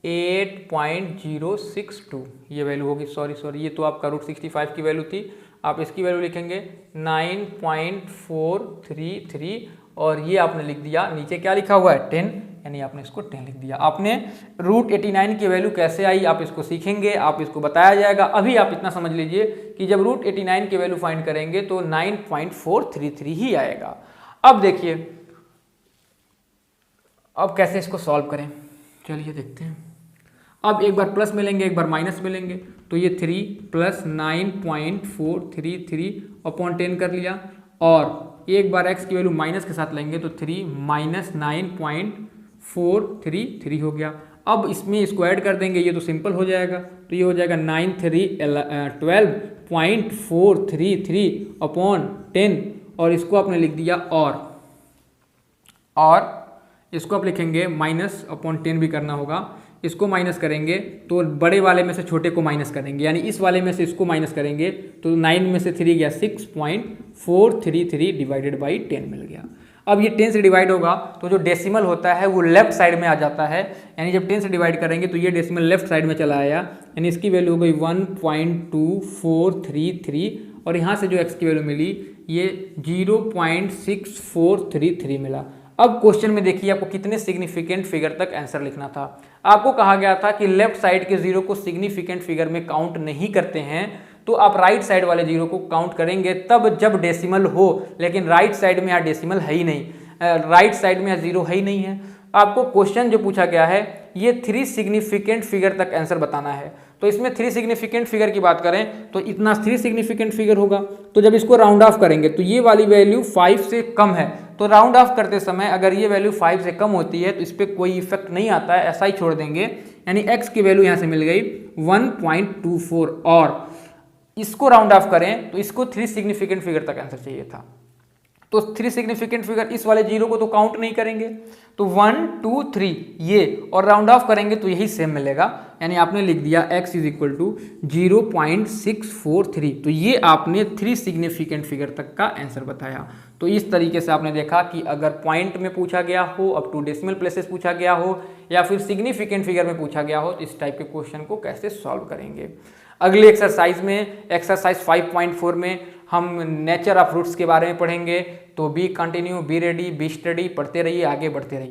8.062 ये वैल्यू होगी। सॉरी ये तो आपका रूट 65 की वैल्यू थी, आप इसकी वैल्यू लिखेंगे 9.433 और ये आपने लिख दिया, नीचे क्या लिखा हुआ है 10, यानी आपने इसको 10 लिख दिया। आपने √89 की वैल्यू कैसे आई आप इसको सीखेंगे, आप इसको बताया जाएगा। अभी आप इतना समझ लीजिए कि जब √89 की वैल्यू फाइंड करेंगे तो 9.433 ही आएगा। अब देखिए अब कैसे इसको सॉल्व करें, चलिए देखते हैं। अब एक बार प्लस मिलेंगे एक बार माइनस मिलेंगे, तो ये 3 + 9.433 अपॉन 10 कर लिया, और एक बार x की वैल्यू माइनस के साथ लेंगे तो 3 - 9.433 हो गया। अब इसमें इसको ऐड कर देंगे, ये तो सिंपल हो जाएगा, तो ये हो जाएगा 12.433 अपॉन 10, और इसको आपने लिख दिया और इसको आप लिखेंगे माइनस अपॉन 10 भी करना होगा। इसको माइनस करेंगे तो बड़े वाले में से छोटे को माइनस करेंगे, यानी इस वाले में से इसको माइनस करेंगे तो 9 में से 3 गया, 6.433 डिवाइडेड बाई 10 मिल गया। अब ये 10 से डिवाइड होगा तो जो डेसिमल होता है वो लेफ्ट साइड में आ जाता है, यानी जब 10 से डिवाइड करेंगे तो ये डेसिमल लेफ्ट साइड में चला आया, यानी इसकी वैल्यू हो गई 1.2433, और यहाँ से जो x की वैल्यू मिली ये 0.6433 मिला। अब क्वेश्चन में देखिए आपको कितने सिग्निफिकेंट फिगर तक आंसर लिखना था। आपको कहा गया था कि लेफ्ट साइड के जीरो को सिग्निफिकेंट फिगर में काउंट नहीं करते हैं, तो आप राइट साइड वाले जीरो को काउंट करेंगे तब जब डेसिमल हो, लेकिन राइट साइड में यहाँ डेसिमल है ही नहीं, राइट साइड में यहाँ जीरो है ही नहीं है। आपको क्वेश्चन जो पूछा गया है ये 3 सिग्निफिकेंट फिगर तक आंसर बताना है, तो इसमें 3 सिग्निफिकेंट फिगर की बात करें तो इतना 3 सिग्निफिकेंट फिगर होगा। तो जब इसको राउंड ऑफ करेंगे तो ये वाली वैल्यू 5 से कम है, तो राउंड ऑफ करते समय अगर ये वैल्यू 5 से कम होती है तो इस पर कोई इफेक्ट नहीं आता है, ऐसा ही छोड़ देंगे, यानी x की वैल्यू यहाँ से मिल गई 1.24, और इसको राउंड ऑफ करें तो इसको 3 सिग्निफिकेंट फिगर तक आंसर चाहिए था, तो 3 सिग्निफिकेंट फिगर इस वाले जीरो को तो काउंट नहीं करेंगे, तो 1 2 3 ये, और राउंड ऑफ करेंगे तो यही सेम मिलेगा, यानी आपने लिख दिया x = 0.643, तो ये आपने 3 सिग्निफिकेंट फिगर तक का आंसर बताया। तो इस तरीके से आपने देखा कि अगर पॉइंट में पूछा गया हो, अप टू डेसिमल प्लेसेस पूछा गया हो, या फिर सिग्निफिकेंट फिगर में पूछा गया हो, तो इस टाइप के क्वेश्चन को कैसे सॉल्व करेंगे। अगले एक्सरसाइज में, एक्सरसाइज 5.4 में हम नेचर ऑफ रूट्स के बारे में पढ़ेंगे। तो be continue, be ready, be study, पढ़ते रहिए, आगे बढ़ते रहिए।